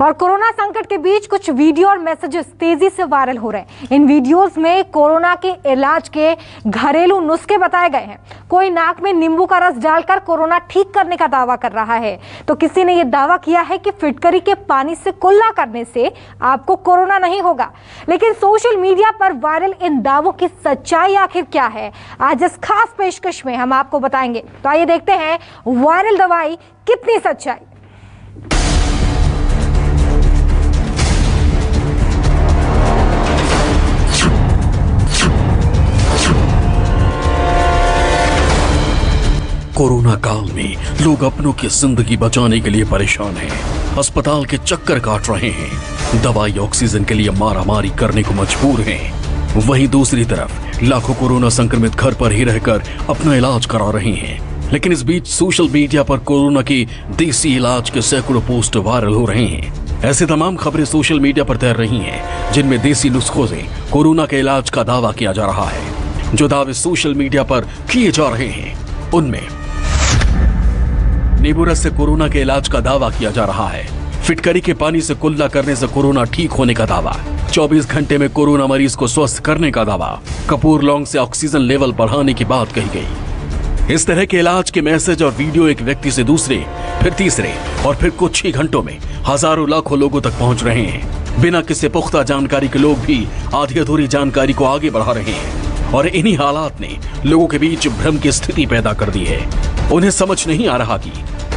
और कोरोना संकट के बीच कुछ वीडियो और मैसेजेस तेजी से वायरल हो रहे हैं। इन वीडियोस में कोरोना के इलाज के घरेलू नुस्खे बताए गए हैं। कोई नाक में नींबू का रस डालकर कोरोना ठीक करने का दावा कर रहा है, तो किसी ने यह दावा किया है कि फिटकरी के पानी से कुल्ला करने से आपको कोरोना नहीं होगा। लेकिन सोशल मीडिया पर वायरल इन दावों की सच्चाई आखिर क्या है, आज इस खास पेशकश में हम आपको बताएंगे। तो आइए देखते हैं वायरल दवाई कितनी सच्चाई। कोरोना काल में लोग अपनों की जिंदगी बचाने के लिए परेशान हैं, अस्पताल के चक्कर काट रहे हैं, दवाई ऑक्सीजन के लिए मारामारी करने को मजबूर हैं। वहीं दूसरी तरफ लाखों कोरोना संक्रमित घर पर ही रहकर अपना इलाज करा रहे हैं। लेकिन इस बीच सोशल मीडिया पर कोरोना के देसी इलाज के सैकड़ों पोस्ट वायरल हो रहे हैं। ऐसे तमाम खबरें सोशल मीडिया पर तैर रही हैं, जिनमें देसी नुस्खों से कोरोना के इलाज का दावा किया जा रहा है। जो दावे सोशल मीडिया पर किए जा रहे हैं उनमें नींबू रस से कोरोना के इलाज का दावा किया जा रहा है, फिटकरी के पानी से कुल्ला करने से कोरोना ठीक होने का दावा, 24 घंटे में कोरोना मरीज को स्वस्थ करने का दावा, कपूर लौंग से ऑक्सीजन लेवल बढ़ाने की बात कही गई। इस तरह के इलाज के मैसेज और वीडियो एक व्यक्ति से दूसरे, फिर तीसरे और फिर कुछ ही घंटों में हजारों लाखों लोगों तक पहुंच रहे हैं। बिना किसी पुख्ता जानकारी के लोग भी आधी अधूरी जानकारी को आगे बढ़ा रहे हैं और इन्हीं हालात ने लोगों के बीच भ्रम की स्थिति पैदा कर दी है। उन्हें समझ नहीं आ रहा कि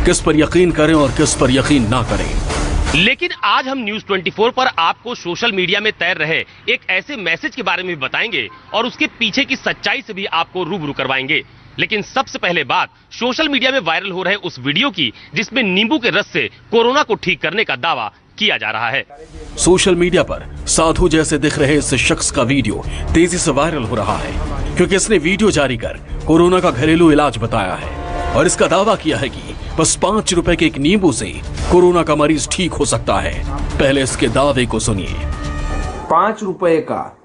किस पर यकीन करें और किस पर यकीन ना करें। लेकिन आज हम न्यूज 24 पर आपको सोशल मीडिया में तैर रहे एक ऐसे मैसेज के बारे में भी बताएंगे और उसके पीछे की सच्चाई से भी आपको रूबरू करवाएंगे। लेकिन सबसे पहले बात सोशल मीडिया में वायरल हो रहे उस वीडियो की जिसमें नींबू के रस से कोरोना को ठीक करने का दावा किया जा रहा है। सोशल मीडिया पर साधु जैसे दिख रहे इस शख्स का वीडियो तेजी से वायरल हो रहा है, क्योंकि इसने वीडियो जारी कर कोरोना का घरेलू इलाज बताया है और इसका दावा किया है कि बस 5 रुपए के एक नींबू से कोरोना का मरीज ठीक हो सकता है। पहले इसके दावे को सुनिए। 5 रुपए का,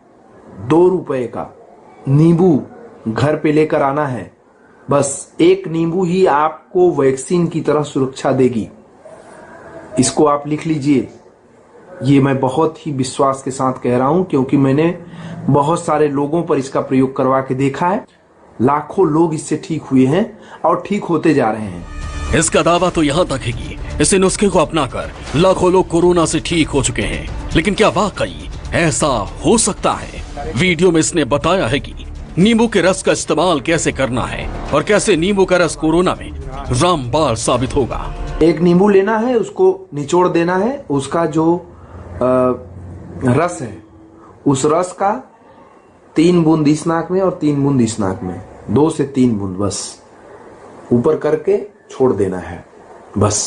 2 रुपए का नींबू घर पे लेकर आना है। बस एक नींबू ही आपको वैक्सीन की तरह सुरक्षा देगी। इसको आप लिख लीजिए। ये मैं बहुत ही विश्वास के साथ कह रहा हूं, क्योंकि मैंने बहुत सारे लोगों पर इसका प्रयोग करवा के देखा है। लाखों लोग इससे ठीक हुए हैं और ठीक होते जा रहे हैं। इसका दावा तो यहाँ तक है कि इस नुस्खे को अपनाकर लाखों लोग कोरोना से ठीक हो चुके हैं। लेकिन क्या वाकई ऐसा हो सकता है? वीडियो में इसने बताया है कि नींबू के रस का इस्तेमाल कैसे करना है और कैसे नींबू का रस कोरोना में रामबाण साबित होगा। एक नींबू लेना है, उसको निचोड़ देना है, उसका जो रस है उस रस का 3 बूंद इस नाक में और 3 बूंद इस नाक में, 2 से 3 बूंद बस ऊपर करके छोड़ देना है। बस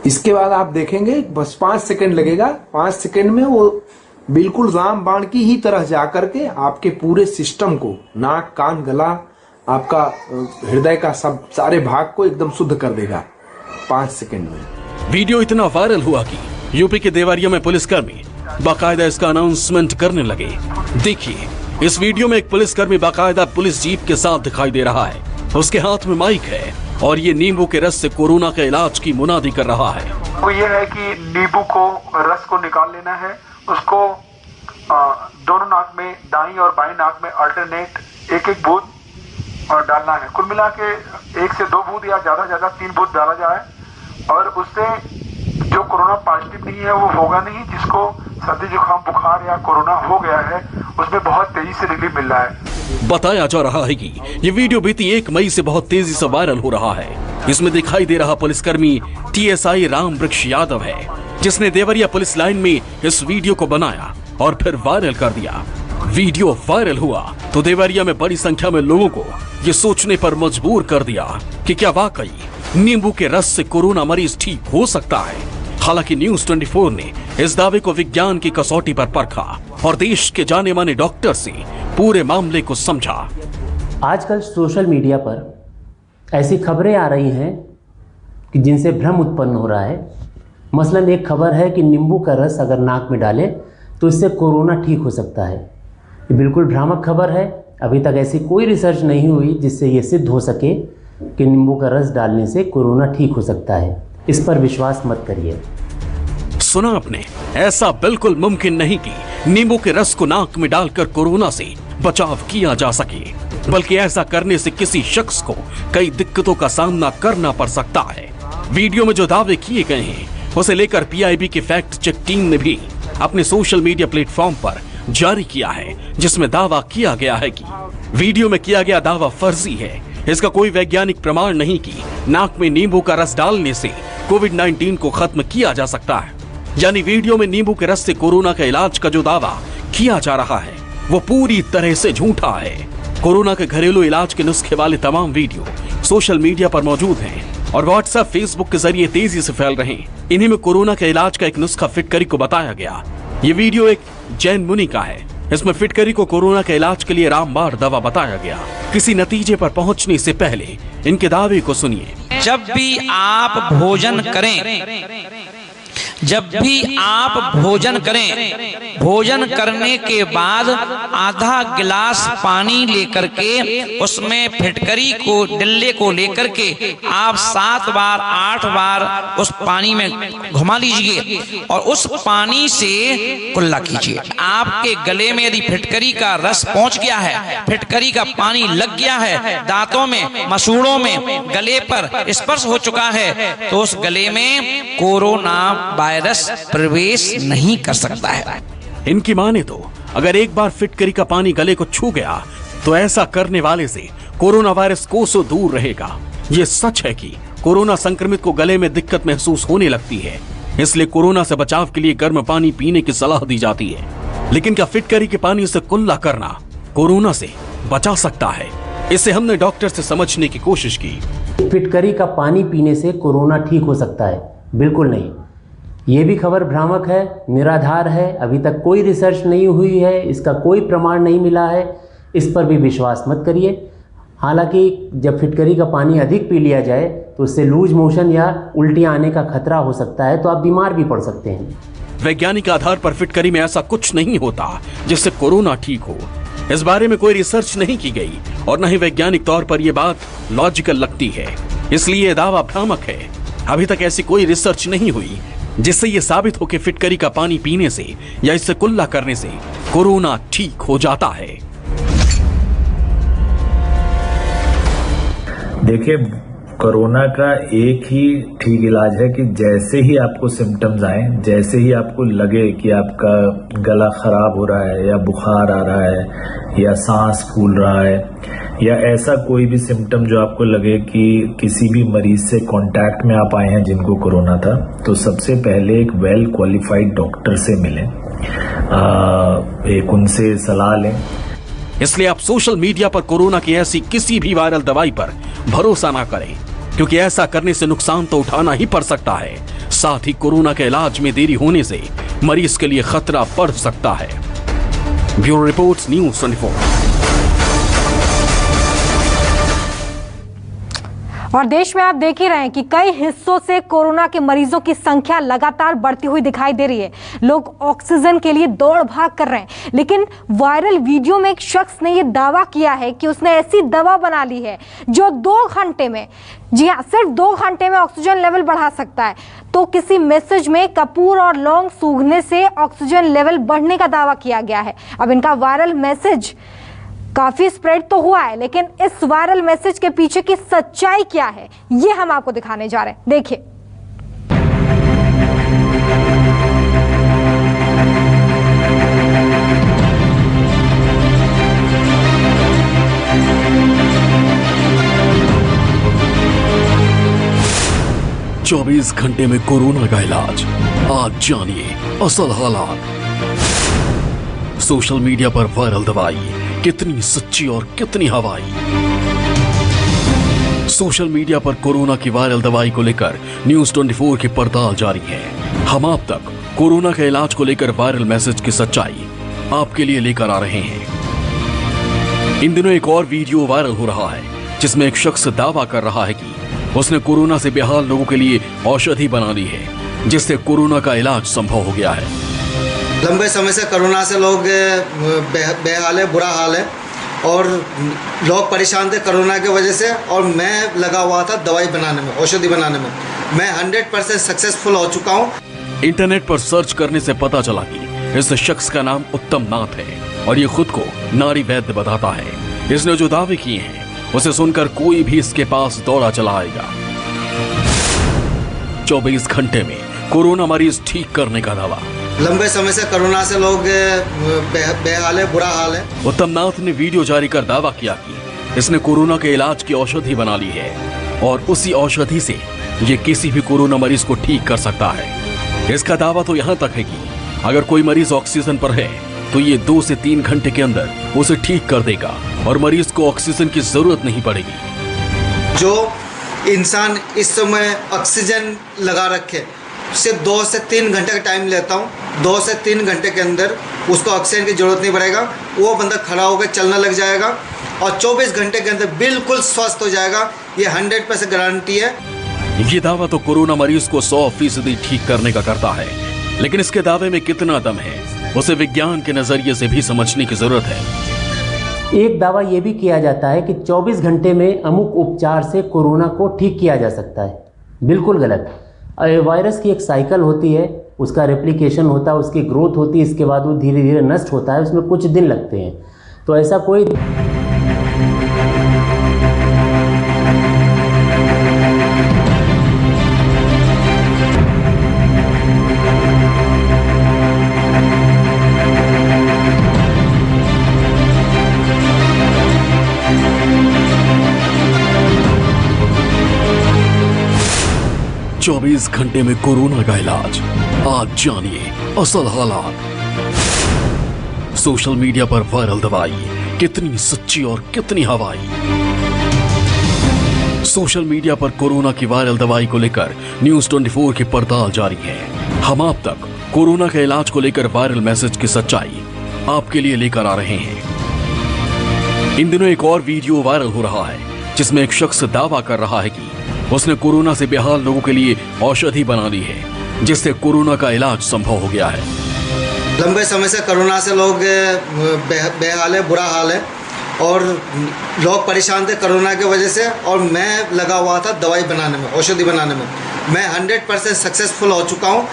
इसके बाद आप देखेंगे बस 5 सेकंड लगेगा। 5 सेकंड में वो बिल्कुल रामबाण की ही तरह जाकर के आपके पूरे सिस्टम को, नाक, कान, गला, आपका हृदय का सब सारे भाग को एकदम शुद्ध कर देगा 5 सेकंड में। वीडियो इतना वायरल हुआ कि यूपी के देवरिया में पुलिसकर्मी बाकायदा इसका अनाउंसमेंट करने लगे। देखिए, इस वीडियो में एक पुलिसकर्मी बाकायदा पुलिस जीप के साथ दिखाई दे रहा है। उसके हाथ में माइक है और ये नींबू के रस से कोरोना के इलाज की मुनादी कर रहा है। वो ये है कि नींबू को, रस को निकाल लेना है, उसको दोनों नाक में, दाईं और बाईं नाक में अल्टरनेट एक बूंद और डालना है। कुल मिला के 1 से 2 बूंद या ज्यादा 3 बूंद डाला जाए और उससे जो कोरोना पॉजिटिव नहीं है वो होगा नहीं। जिसको सर्दी जुकाम बुखार या कोरोना हो गया है उसमें बहुत तेजी से रिलीफ मिल रहा है। बताया जा रहा है कि ये वीडियो बीती 1 मई से बहुत तेजी से वायरल हो रहा है। इसमें दिखाई दे रहा पुलिसकर्मी TSI राम वृक्ष यादव है, जिसने देवरिया पुलिस लाइन में इस वीडियो को बनाया और फिर वायरल कर दिया। वीडियो वायरल हुआ तो देवरिया में बड़ी संख्या में लोगों को ये सोचने पर मजबूर कर दिया कि क्या वाकई नींबू के रस से कोरोना मरीज ठीक हो सकता है। हालांकि न्यूज 24 ने इस दावे को विज्ञान की कसौटी पर परखा और देश के जाने माने डॉक्टर से पूरे मामले को समझा। आजकल सोशल मीडिया पर ऐसी खबरें आ रही हैं कि जिनसे भ्रम उत्पन्न हो रहा है। मसलन एक खबर है कि नींबू का रस अगर नाक में डालें तो इससे कोरोना ठीक हो सकता है। ये बिल्कुल भ्रामक खबर है। अभी तक ऐसी कोई रिसर्च नहीं हुई जिससे ये सिद्ध हो सके कि नींबू का रस डालने से कोरोना ठीक हो सकता है। इस पर विश्वास मत करिए। सुना आपने, ऐसा बिल्कुल मुमकिन नहीं कि नींबू के रस को नाक में डालकर कोरोना से बचाव किया जा सके, बल्कि ऐसा करने से किसी शख्स को कई दिक्कतों का सामना करना पड़ सकता है। वीडियो में जो दावे किए गए हैं उसे लेकर पीआईबी की फैक्ट चेक टीम ने भी अपने सोशल मीडिया प्लेटफॉर्म पर जारी किया है, जिसमें दावा किया गया है कि वीडियो में किया गया दावा फर्जी है। इसका कोई वैज्ञानिक प्रमाण नहीं कि नाक में नींबू का रस डालने से कोविड-19 को खत्म किया जा सकता है। यानी वीडियो में नींबू के रस से कोरोना का इलाज का जो दावा किया जा रहा है वो पूरी तरह से झूठा है। कोरोना के घरेलू इलाज के नुस्खे वाले तमाम वीडियो सोशल मीडिया पर मौजूद हैं और व्हाट्सएप, फेसबुक के जरिए तेजी से फैल रहे हैं। इन्हीं में कोरोना के इलाज का एक नुस्खा फिटकरी को बताया गया। ये वीडियो एक जैन मुनि का है। इसमें फिटकरी को कोरोना के इलाज के लिए रामबाण दवा बताया गया। किसी नतीजे पर पहुंचने से पहले इनके दावे को सुनिए। जब भी आप भोजन करें, भोजन करने के बाद आधा गिलास पानी लेकर के उसमें फिटकरी को, डिल्ले को लेकर के आप 7 बार 8 बार उस पानी में घुमा लीजिए और उस पानी से कुल्ला कीजिए। आपके गले में यदि फिटकरी का रस पहुंच गया है, फिटकरी का पानी लग गया है, दांतों में, मसूड़ों में, गले पर स्पर्श हो चुका है, तो उस गले में कोरोना वायरस प्रवेश नहीं कर सकता है। इनकी माने तो अगर एक बार फिटकरी का पानी गले को छू गया तो ऐसा करने वाले से कोरोना वायरस कोसों दूर रहेगा। ये सच है कि कोरोना संक्रमित को गले में दिक्कत महसूस होने लगती है, इसलिए कोरोना से बचाव के लिए गर्म पानी पीने की सलाह दी जाती है। लेकिन क्या फिटकरी के पानी से कुल्ला करना कोरोना से बचा सकता है? इसे हमने डॉक्टर से समझने की कोशिश की। फिटकरी का पानी पीने से कोरोना ठीक हो सकता है? बिल्कुल नहीं। ये भी खबर भ्रामक है, निराधार है। अभी तक कोई रिसर्च नहीं हुई है, इसका कोई प्रमाण नहीं मिला है। इस पर भी विश्वास मत करिए। हालांकि जब फिटकरी का पानी अधिक पी लिया जाए तो उससे लूज मोशन या उल्टियाँ आने का खतरा हो सकता है, तो आप बीमार भी पड़ सकते हैं। वैज्ञानिक आधार पर फिटकरी में ऐसा कुछ नहीं होता जिससे कोरोना ठीक हो। इस बारे में कोई रिसर्च नहीं की गई और न ही वैज्ञानिक तौर पर यह बात लॉजिकल लगती है, इसलिए यह दावा भ्रामक है। अभी तक ऐसी कोई रिसर्च नहीं हुई जिससे यह साबित हो कि फिटकरी का पानी पीने से या इससे कुल्ला करने से कोरोना ठीक हो जाता है। देखिए, कोरोना का एक ही ठीक इलाज है कि जैसे ही आपको सिम्टम्स आए, जैसे ही आपको लगे कि आपका गला खराब हो रहा है या बुखार आ रहा है या सांस फूल रहा है या ऐसा कोई भी सिम्टम जो आपको लगे कि किसी भी मरीज से कांटेक्ट में आप आए हैं जिनको कोरोना था, तो सबसे पहले एक वेल क्वालिफाइड डॉक्टर से मिलें, एक उनसे सलाह लें। इसलिए आप सोशल मीडिया पर कोरोना की ऐसी किसी भी वायरल दवाई पर भरोसा ना करें, क्योंकि ऐसा करने से नुकसान तो उठाना ही पड़ सकता है। साथ ही कोरोना के इलाज में देरी होने से मरीज के लिए खतरा बढ़ सकता है। Bureau report, news 24। और देश में आप देख ही रहे हैं कि कई हिस्सों से कोरोना के मरीजों की संख्या लगातार बढ़ती हुई दिखाई दे रही है। लोग ऑक्सीजन के लिए दौड़ भाग कर रहे हैं, लेकिन वायरल वीडियो में एक शख्स ने यह दावा किया है कि उसने ऐसी दवा बना ली है जो 2 घंटे में, जी हाँ, सिर्फ 2 घंटे में ऑक्सीजन लेवल बढ़ा सकता है। तो किसी मैसेज में कपूर और लौंग सूंघने से ऑक्सीजन लेवल बढ़ने का दावा किया गया है। अब इनका वायरल मैसेज काफी स्प्रेड तो हुआ है, लेकिन इस वायरल मैसेज के पीछे की सच्चाई क्या है, ये हम आपको दिखाने जा रहे हैं। देखिए। चौबीस घंटे में कोरोना का इलाज, आज जानिए असल हालात। सोशल मीडिया पर वायरल दवाई कितनी सच्ची और कितनी हवाई। सोशल मीडिया पर कोरोना की वायरल दवाई को लेकर न्यूज़ 24 की पड़ताल जारी है। हम आप तक कोरोना के इलाज को लेकर वायरल मैसेज की सच्चाई आपके लिए लेकर आ रहे हैं। इन दिनों एक और वीडियो वायरल हो रहा है जिसमें एक शख्स दावा कर रहा है कि उसने कोरोना से बेहाल लोगों के लिए औषधि बना ली है, जिससे कोरोना का इलाज संभव हो गया है। लंबे समय से कोरोना से लोग बेहाल है, बुरा हाल है और लोग परेशान थे कोरोना की वजह से। और मैं लगा हुआ था दवाई बनाने में, औषधि बनाने में। मैं 100% सक्सेसफुल हो चुका हूँ। इंटरनेट पर सर्च करने से पता चला कि इस शख्स का नाम उत्तम नाथ है और ये खुद को नारी वैद्य बताता है। इसने जो दावे किए हैं उसे सुनकर कोई भी इसके पास दौड़ा चला आएगा। 24 घंटे में कोरोना मरीज ठीक करने का दावा। लंबे समय से कोरोना से लोग बेहाल है, बुरा हाल है। उत्तम नाथ ने वीडियो जारी कर दावा किया कि इसने कोरोना के इलाज की औषधि बना ली है और उसी औषधि से ये किसी भी कोरोना मरीज को ठीक कर सकता है। इसका दावा तो यहाँ तक है कि अगर कोई मरीज ऑक्सीजन पर है तो ये 2 से 3 घंटे के अंदर उसे ठीक कर देगा और मरीज को ऑक्सीजन की जरूरत नहीं पड़ेगी। जो इंसान इस समय ऑक्सीजन लगा रखे सिर्फ 2 से 3 घंटे का टाइम लेता हूँ, 2 से 3 घंटे के अंदर उसको ऑक्सीजन की जरूरत नहीं पड़ेगा। वो बंदा खड़ा होकर चलने लग जाएगा और 24 घंटे के अंदर बिल्कुल स्वस्थ हो जाएगा। ये 100% गारंटी है। ये दावा तो कोरोना मरीज को 100% ठीक करने का करता है, लेकिन इसके दावे में कितना दम है उसे विज्ञान के नजरिए से भी समझने की जरूरत है। एक दावा यह भी किया जाता है कि 24 घंटे में अमुक उपचार से कोरोना को ठीक किया जा सकता है। बिल्कुल गलत। वायरस की एक साइकिल होती है, उसका रेप्लिकेशन होता है, उसकी ग्रोथ होती है, इसके बाद वो धीरे धीरे नष्ट होता है, उसमें कुछ दिन लगते हैं। तो ऐसा कोई चौबीस घंटे में कोरोना का इलाज। आज जानिए असल हालात। सोशल मीडिया पर वायरल दवाई कितनी सच्ची और कितनी हवाई। सोशल मीडिया पर कोरोना की वायरल दवाई को लेकर न्यूज़ 24 की पड़ताल जारी है। हम आप तक कोरोना के इलाज को लेकर वायरल मैसेज की सच्चाई आपके लिए लेकर आ रहे हैं। इन दिनों एक और वीडियो वायरल हो रहा है जिसमें एक शख्स दावा कर रहा है कि उसने कोरोना से बेहाल लोगों के लिए औषधि बना ली है, जिससे कोरोना का इलाज संभव हो गया है। लंबे समय से कोरोना से लोग बेहाल है, बुरा हाल है और लोग परेशान थे कोरोना की वजह से। और मैं लगा हुआ था दवाई बनाने में, औषधि बनाने में। मैं 100% सक्सेसफुल हो चुका हूँ।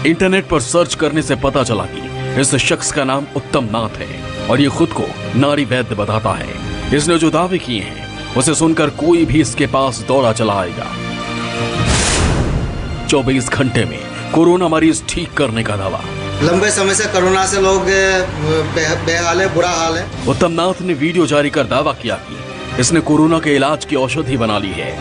इंटरनेट पर सर्च करने से पता चला कि इस शख्स का नाम उत्तम नाथ है और ये खुद को नारी वैद्य बताता है। इसने जो दावे किए हैं उसे सुनकर कोई भी इसके पास दौड़ा चला आएगा। 24 घंटे में कोरोना मरीज ठीक करने का दावा। लंबे समय से कोरोना से लोग बेहाल है, बुरा हाल है। उत्तम नाथ ने वीडियो जारी कर दावा किया कि इसने कोरोना के इलाज की औषधि बना ली है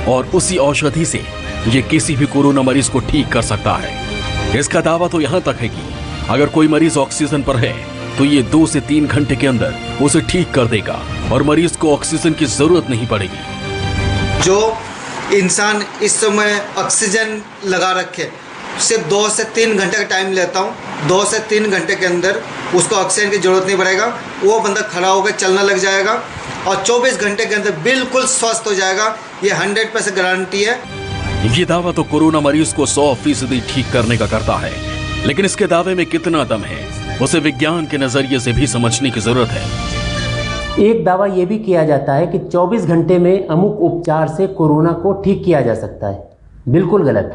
और उसी औषधि से ये किसी भी कोरोना मरीज को ठीक कर सकता है। इसका दावा तो यहाँ तक है कि अगर कोई मरीज ऑक्सीजन पर है तो ये 2 से 3 घंटे के अंदर उसे ठीक कर देगा और मरीज को ऑक्सीजन की जरूरत नहीं पड़ेगी। जो इंसान इस समय ऑक्सीजन लगा रखे सिर्फ 2 से 3 घंटे का टाइम लेता हूँ, 2 से 3 घंटे के अंदर उसको ऑक्सीजन की जरूरत नहीं पड़ेगा। वो बंदा खड़ा होकर चलने लग जाएगा और 24 घंटे के अंदर बिल्कुल स्वस्थ हो जाएगा। ये 100% गारंटी है। ये दावा तो कोरोना मरीज को 100% ठीक करने का करता है, लेकिन इसके दावे में कितना दम है उसे विज्ञान के नजरिए से भी समझने की जरूरत है। एक दावा यह भी किया जाता है कि 24 घंटे में अमुक उपचार से कोरोना को ठीक किया जा सकता है। बिल्कुल गलत।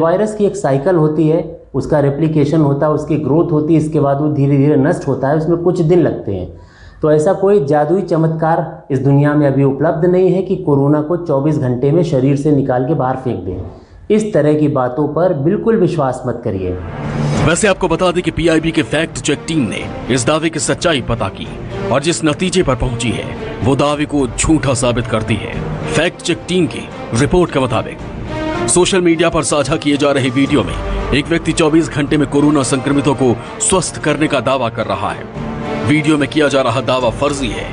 वायरस की एक साइकिल होती है, उसका रेप्लिकेशन होता है, उसकी ग्रोथ होती है, इसके बाद वो धीरे धीरे नष्ट होता है, उसमें कुछ दिन लगते हैं। तो ऐसा कोई जादुई चमत्कार इस दुनिया में अभी उपलब्ध नहीं है कि कोरोना को 24 घंटे में शरीर से निकाल के बाहर फेंक दें। इस तरह की बातों पर बिल्कुल विश्वास मत करिए। वैसे आपको बता दें कि पीआईबी के फैक्ट चेक टीम ने इस दावे की सच्चाई पता की और जिस नतीजे पर पहुंची है वो दावे को झूठा साबित करती है। फैक्ट चेक टीम की रिपोर्ट के मुताबिक सोशल मीडिया पर साझा किए जा रहे वीडियो में एक व्यक्ति 24 घंटे में कोरोना संक्रमितों को स्वस्थ करने का दावा कर रहा है। वीडियो में किया जा रहा दावा फर्जी है,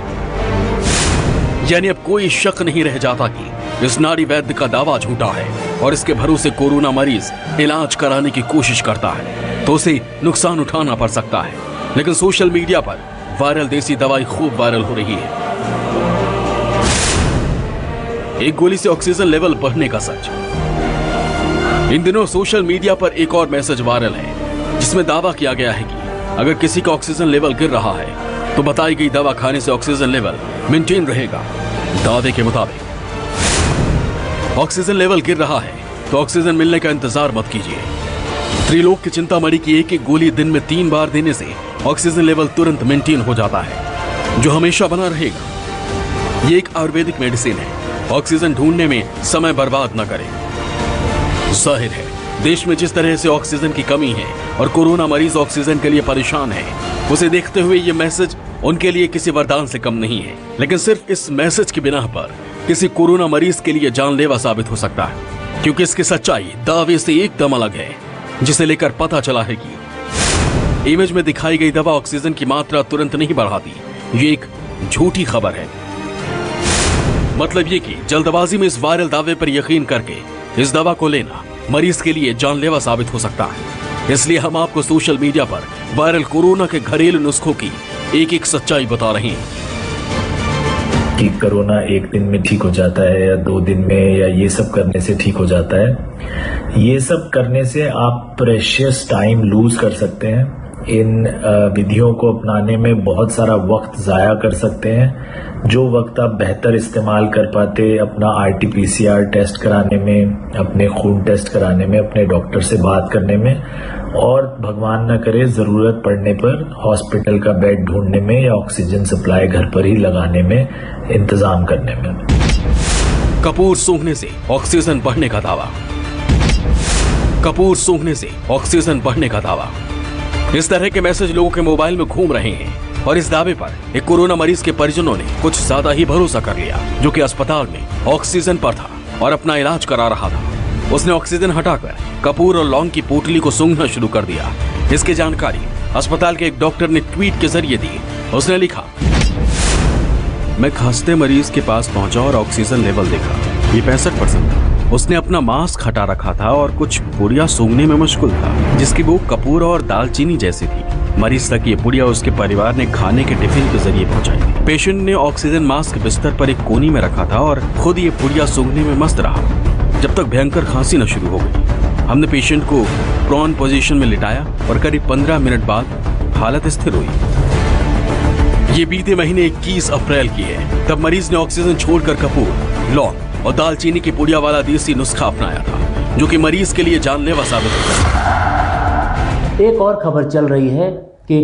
यानी अब कोई शक नहीं रह जाता कि इस नारी वैद्य का दावा झूठा है और इसके भरोसे कोरोना मरीज इलाज कराने की कोशिश करता है तो उसे नुकसान उठाना पड़ सकता है। लेकिन सोशल मीडिया पर वायरल देसी दवाई खूब वायरल हो रही है। एक गोली से ऑक्सीजन लेवल बढ़ने का सच। इन दिनों सोशल मीडिया पर एक और मैसेज वायरल है जिसमें दावा किया गया है कि अगर किसी का ऑक्सीजन लेवल गिर रहा है तो बताई गई दवा खाने से ऑक्सीजन लेवल मेंटेन रहेगा। दावे के मुताबिक ऑक्सीजन लेवल गिर रहा है तो ऑक्सीजन मिलने का इंतजार मत कीजिए। त्रिलोक की चिंतामणि की एक एक गोली दिन में 3 बार देने से ऑक्सीजन लेवल तुरंत मेंटेन हो जाता है, जो हमेशा बना रहेगा। ये एक आयुर्वेदिक मेडिसिन है। ऑक्सीजन ढूंढने में समय बर्बाद न करें। जाहिर है, देश में जिस तरह से ऑक्सीजन की कमी है और कोरोना मरीज ऑक्सीजन के लिए परेशान है, उसे देखते हुए ये मैसेज उनके लिए किसी वरदान से कम नहीं है। लेकिन सिर्फ इस मैसेज की बिना पर किसी कोरोना मरीज के लिए जानलेवा साबित हो सकता है, क्योंकि इसकी सच्चाई दावे से एकदम अलग है, जिसे लेकर पता चला है कि इमेज में दिखाई गई दवा ऑक्सीजन की मात्रा तुरंत नहीं बढ़ाती। ये एक झूठी खबर है। मतलब ये कि जल्दबाजी में इस वायरल दावे पर यकीन करके इस दवा को लेना मरीज के लिए जानलेवा साबित हो सकता है। इसलिए हम आपको सोशल मीडिया पर वायरल कोरोना के घरेलू नुस्खों की एक एक सच्चाई बता रहे हैं कि कोरोना 1 दिन में ठीक हो जाता है या 2 दिन में, या ये सब करने से ठीक हो जाता है। ये सब करने से आप प्रेशियस टाइम लूज कर सकते हैं। इन विधियों को अपनाने में बहुत सारा वक्त जाया कर सकते हैं, जो वक्त आप बेहतर इस्तेमाल कर पाते अपना RT-PCR टेस्ट कराने में, अपने खून टेस्ट कराने में, अपने डॉक्टर से बात करने में, और भगवान न करे जरूरत पड़ने पर हॉस्पिटल का बेड ढूंढने में या ऑक्सीजन सप्लाई घर पर ही लगाने में, इंतजाम करने में। कपूर सूंघने से ऑक्सीजन बढ़ने का दावा। कपूर सूंघने से ऑक्सीजन बढ़ने का दावा। इस तरह के मैसेज लोगों के मोबाइल में घूम रहे हैं और इस दावे पर एक कोरोना मरीज के परिजनों ने कुछ ज्यादा ही भरोसा कर लिया, जो कि अस्पताल में ऑक्सीजन पर था और अपना इलाज करा रहा था। उसने ऑक्सीजन हटाकर कपूर और लौंग की पोटली को सूंघना शुरू कर दिया। इसकी जानकारी अस्पताल के एक डॉक्टर ने ट्वीट के जरिए दी। उसने लिखा, मैं खांसते मरीज के पास पहुंचा और ऑक्सीजन लेवल देखा, ये 65% था। उसने अपना मास्क हटा रखा था और कुछ पुड़िया सूंघने में मशगूल था, जिसकी वो कपूर और दालचीनी जैसी थी। मरीज तक ये पुड़िया उसके परिवार ने खाने के टिफिन के जरिए पहुंचाई थी। पेशेंट ने ऑक्सीजन मास्क बिस्तर पर एक कोनी में रखा था और खुद ये पुड़िया सूंघने में मस्त रहा, जब तक भयंकर खांसी न शुरू हो गई। हमने पेशेंट को प्रॉन पोजीशन में लिटाया और करीब 15 मिनट बाद हालत स्थिर हुई। ये बीते महीने 21 अप्रैल की है। तब मरीज ने ऑक्सीजन छोड़कर कपूर, लौंग और दालचीनी की पुड़िया वाला देसी नुस्खा अपनाया था, जो कि मरीज के लिए जानलेवा साबित होता है। एक और खबर चल रही है कि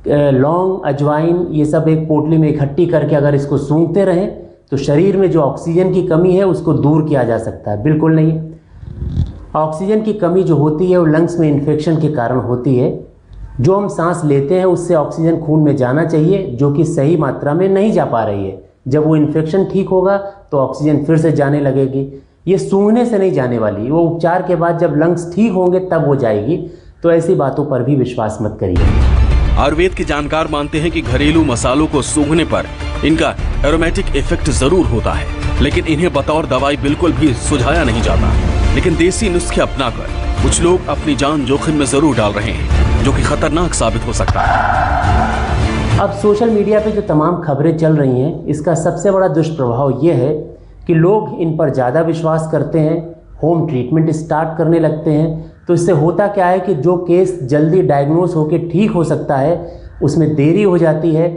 लौंग, अजवाइन, ये सब एक पोटली में इकट्ठी करके अगर इसको सूंघते रहें तो शरीर में जो ऑक्सीजन की कमी है उसको दूर किया जा सकता है। बिल्कुल नहीं। ऑक्सीजन की कमी जो होती है वो लंग्स में इन्फेक्शन के कारण होती है। जो हम सांस लेते हैं उससे ऑक्सीजन खून में जाना चाहिए, जो कि सही मात्रा में नहीं जा पा रही है। जब वो इन्फेक्शन ठीक होगा तो ऑक्सीजन फिर से जाने लगेगी। ये सूंघने से नहीं जाने वाली, वो उपचार के बाद जब लंग्स ठीक होंगे तब वो जाएगी। तो ऐसी बातों पर भी विश्वास मत करिए। आयुर्वेद के जानकार मानते हैं कि घरेलू मसालों को सूंघने पर इनका एरोमेटिक इफेक्ट जरूर होता है, लेकिन इन्हें बतौर दवाई बिल्कुल भी सुझाया नहीं जाता। लेकिन देसी नुस्खे अपनाकर कुछ लोग अपनी जान जोखिम में जरूर डाल रहे हैं, जो कि खतरनाक साबित हो सकता है। अब सोशल मीडिया पे जो तमाम खबरें चल रही हैं, इसका सबसे बड़ा दुष्प्रभाव ये है कि लोग इन पर ज़्यादा विश्वास करते हैं, होम ट्रीटमेंट स्टार्ट करने लगते हैं। तो इससे होता क्या है कि जो केस जल्दी डायग्नोस होकर ठीक हो सकता है उसमें देरी हो जाती है,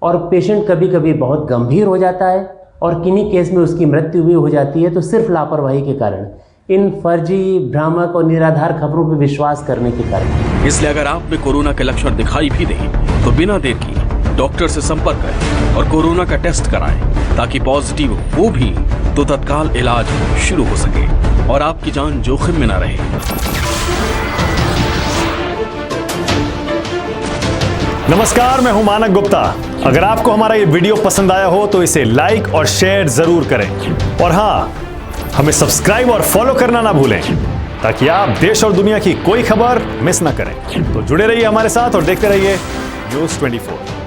और पेशेंट कभी कभी बहुत गंभीर हो जाता है, और किन्हीं केस में उसकी मृत्यु भी हो जाती है। तो सिर्फ लापरवाही के कारण, इन फर्जी, भ्रामक और निराधार खबरों पर विश्वास करने के कारण। इसलिए अगर आप में कोरोना के लक्षण दिखाई भी दें तो बिना देर किए डॉक्टर से संपर्क करें और कोरोना का टेस्ट कराएं, ताकि पॉजिटिव हो भी तो तत्काल इलाज शुरू हो सके और आपकी जान जोखिम में न रहे। नमस्कार, मैं हूं मानक गुप्ता। अगर आपको हमारा ये वीडियो पसंद आया हो तो इसे लाइक और शेयर जरूर करें, और हाँ, हमें सब्सक्राइब और फॉलो करना ना भूलें, ताकि आप देश और दुनिया की कोई खबर मिस ना करें। तो जुड़े रहिए हमारे साथ और देखते रहिए News 24।